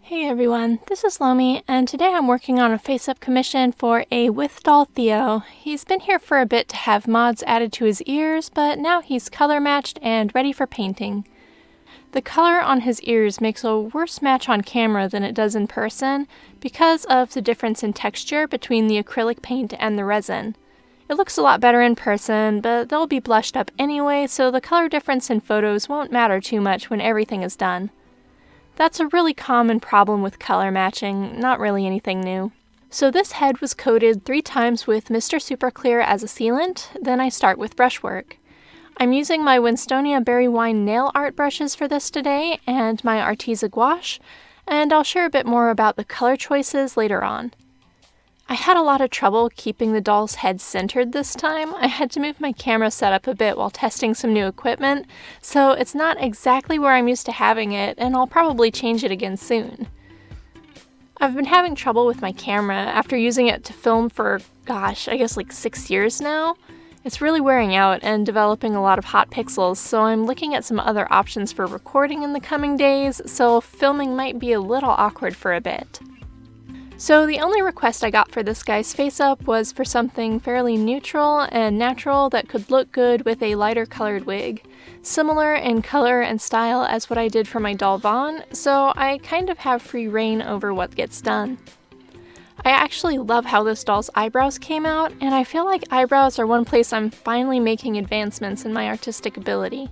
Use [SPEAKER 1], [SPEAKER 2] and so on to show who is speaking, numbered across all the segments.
[SPEAKER 1] Hey everyone, this is Lomi, and today I'm working on a face-up commission for a Withdoll Theo. He's been here for a bit to have mods added to his ears, but now he's color matched and ready for painting. The color on his ears makes a worse match on camera than it does in person because of the difference in texture between the acrylic paint and the resin. It looks a lot better in person, but they'll be blushed up anyway, so the color difference in photos won't matter too much when everything is done. That's a really common problem with color matching, not really anything new. So this head was coated 3 times with Mr. Super Clear as a sealant, then I start with brushwork. I'm using my Winstonia Berry Wine nail art brushes for this today, and my Arteza gouache, and I'll share a bit more about the color choices later on. I had a lot of trouble keeping the doll's head centered this time. I had to move my camera setup a bit while testing some new equipment, so it's not exactly where I'm used to having it, and I'll probably change it again soon. I've been having trouble with my camera after using it to film for, I guess like 6 years now. It's really wearing out and developing a lot of hot pixels, so I'm looking at some other options for recording in the coming days, so filming might be a little awkward for a bit. So the only request I got for this guy's face-up was for something fairly neutral and natural that could look good with a lighter colored wig. Similar in color and style as what I did for my doll Vaughn, so I kind of have free reign over what gets done. I actually love how this doll's eyebrows came out, and I feel like eyebrows are one place I'm finally making advancements in my artistic ability.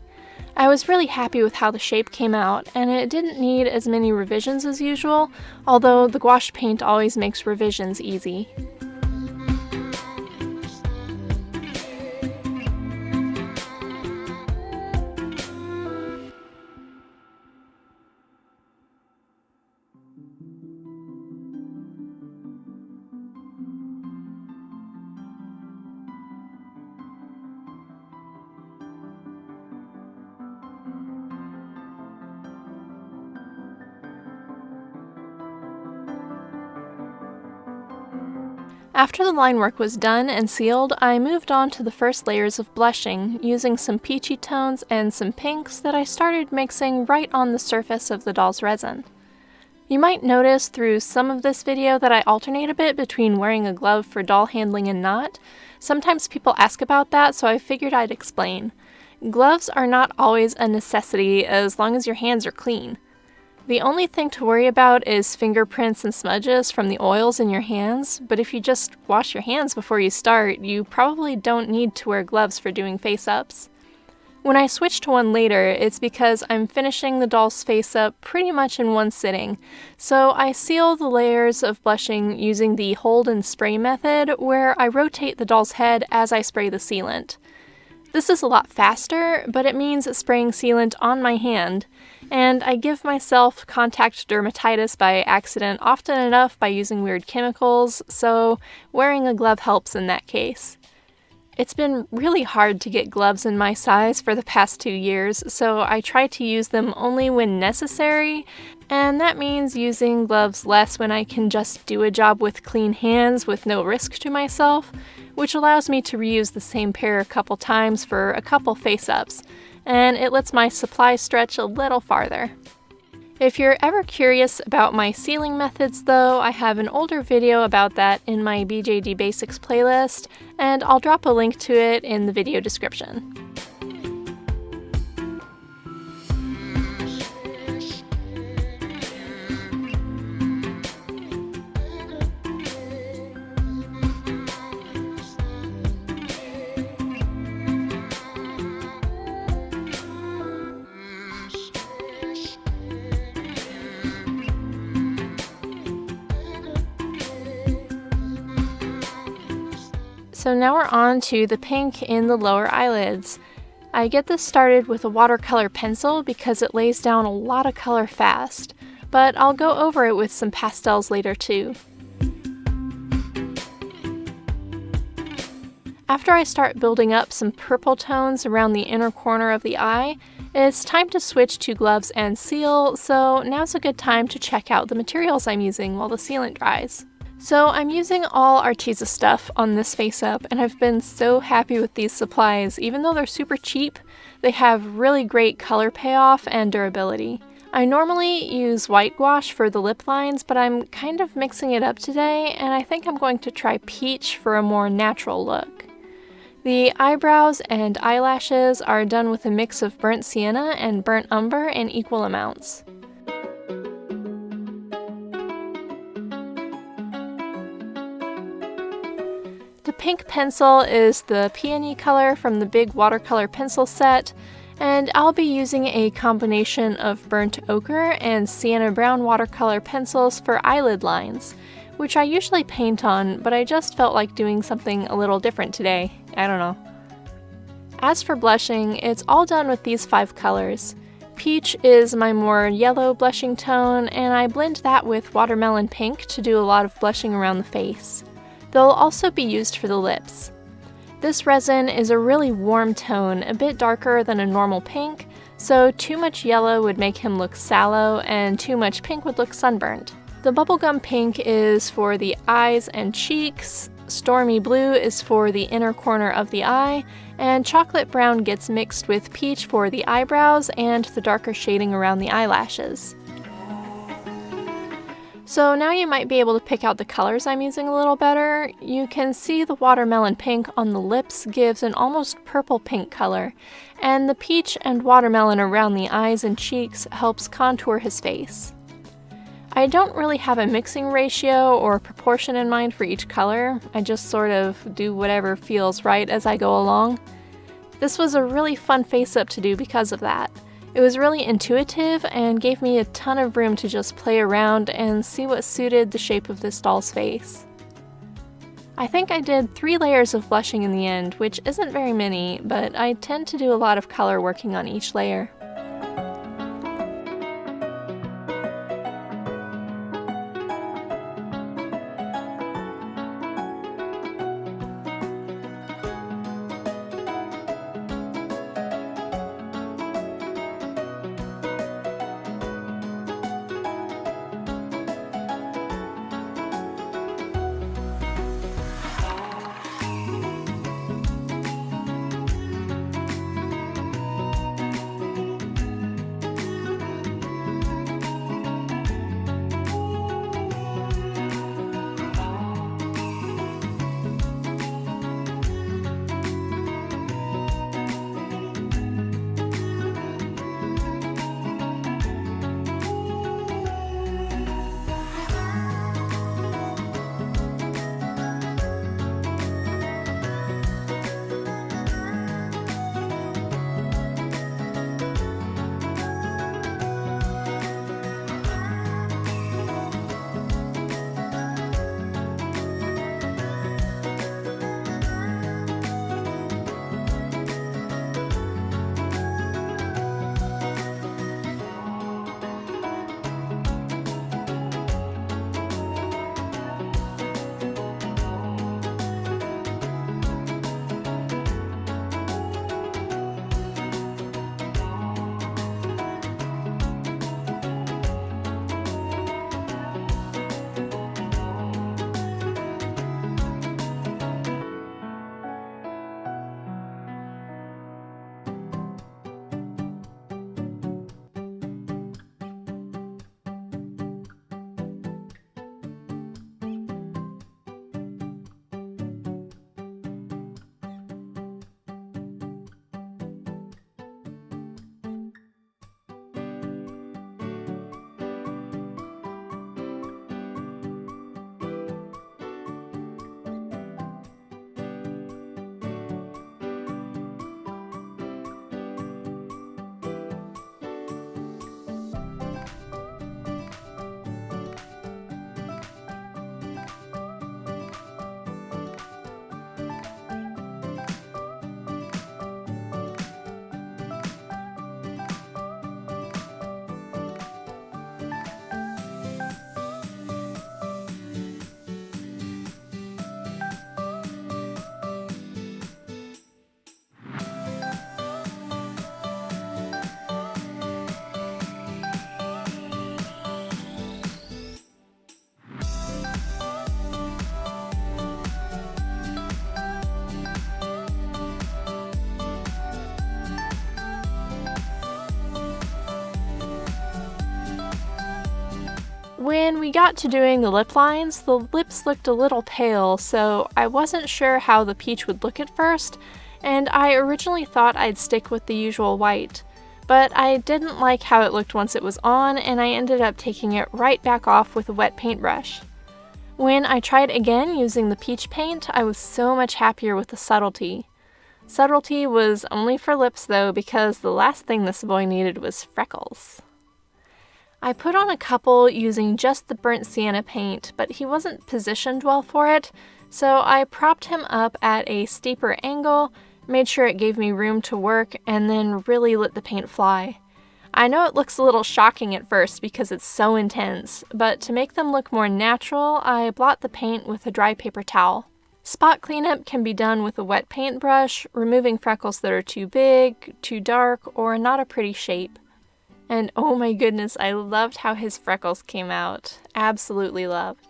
[SPEAKER 1] I was really happy with how the shape came out, and it didn't need as many revisions as usual, although the gouache paint always makes revisions easy. After the line work was done and sealed, I moved on to the first layers of blushing, using some peachy tones and some pinks that I started mixing right on the surface of the doll's resin. You might notice through some of this video that I alternate a bit between wearing a glove for doll handling and not. Sometimes people ask about that, so I figured I'd explain. Gloves are not always a necessity as long as your hands are clean. The only thing to worry about is fingerprints and smudges from the oils in your hands, but if you just wash your hands before you start, you probably don't need to wear gloves for doing face-ups. When I switch to one later, it's because I'm finishing the doll's face up pretty much in one sitting, so I seal the layers of blushing using the hold and spray method, where I rotate the doll's head as I spray the sealant. This is a lot faster, but it means spraying sealant on my hand, and I give myself contact dermatitis by accident often enough by using weird chemicals, so wearing a glove helps in that case. It's been really hard to get gloves in my size for the past 2 years, so I try to use them only when necessary, and that means using gloves less when I can just do a job with clean hands with no risk to myself, which allows me to reuse the same pair a couple times for a couple face-ups, and it lets my supply stretch a little farther. If you're ever curious about my sealing methods though, I have an older video about that in my BJD Basics playlist, and I'll drop a link to it in the video description. So now we're on to the pink in the lower eyelids. I get this started with a watercolor pencil because it lays down a lot of color fast, but I'll go over it with some pastels later too. After I start building up some purple tones around the inner corner of the eye, it's time to switch to gloves and seal, so now's a good time to check out the materials I'm using while the sealant dries. So I'm using all Arteza stuff on this face-up, and I've been so happy with these supplies. Even though they're super cheap, they have really great color payoff and durability. I normally use white gouache for the lip lines, but I'm kind of mixing it up today, and I think I'm going to try peach for a more natural look. The eyebrows and eyelashes are done with a mix of burnt sienna and burnt umber in equal amounts. The pink pencil is the peony color from the big watercolor pencil set, and I'll be using a combination of burnt ochre and sienna brown watercolor pencils for eyelid lines, which I usually paint on, but I just felt like doing something a little different today. I don't know. As for blushing, it's all done with these 5 colors. Peach is my more yellow blushing tone, and I blend that with watermelon pink to do a lot of blushing around the face. They'll also be used for the lips. This resin is a really warm tone, a bit darker than a normal pink, so too much yellow would make him look sallow and too much pink would look sunburned. The bubblegum pink is for the eyes and cheeks, stormy blue is for the inner corner of the eye, and chocolate brown gets mixed with peach for the eyebrows and the darker shading around the eyelashes. So now you might be able to pick out the colors I'm using a little better. You can see the watermelon pink on the lips gives an almost purple pink color, and the peach and watermelon around the eyes and cheeks helps contour his face. I don't really have a mixing ratio or proportion in mind for each color. I just sort of do whatever feels right as I go along. This was a really fun face-up to do because of that. It was really intuitive and gave me a ton of room to just play around and see what suited the shape of this doll's face. I think I did 3 layers of blushing in the end, which isn't very many, but I tend to do a lot of color working on each layer. When we got to doing the lip lines, the lips looked a little pale, so I wasn't sure how the peach would look at first, and I originally thought I'd stick with the usual white. But I didn't like how it looked once it was on, and I ended up taking it right back off with a wet paintbrush. When I tried again using the peach paint, I was so much happier with the subtlety. Subtlety was only for lips though, because the last thing this boy needed was freckles. I put on a couple using just the burnt sienna paint, but he wasn't positioned well for it, so I propped him up at a steeper angle, made sure it gave me room to work, and then really let the paint fly. I know it looks a little shocking at first because it's so intense, but to make them look more natural, I blot the paint with a dry paper towel. Spot cleanup can be done with a wet paintbrush, removing freckles that are too big, too dark, or not a pretty shape. And oh my goodness, I loved how his freckles came out. Absolutely loved.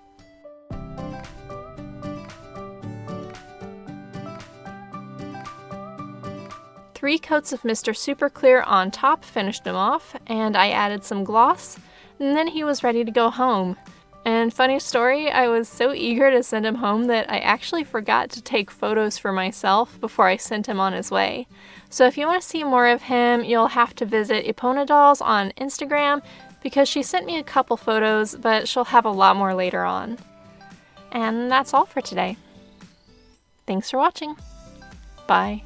[SPEAKER 1] Three coats of Mr. Super Clear on top finished him off, and I added some gloss, and then he was ready to go home. And funny story, I was so eager to send him home that I actually forgot to take photos for myself before I sent him on his way. So if you want to see more of him, you'll have to visit Epona Dolls on Instagram because she sent me a couple photos, but she'll have a lot more later on. And that's all for today. Thanks for watching. Bye.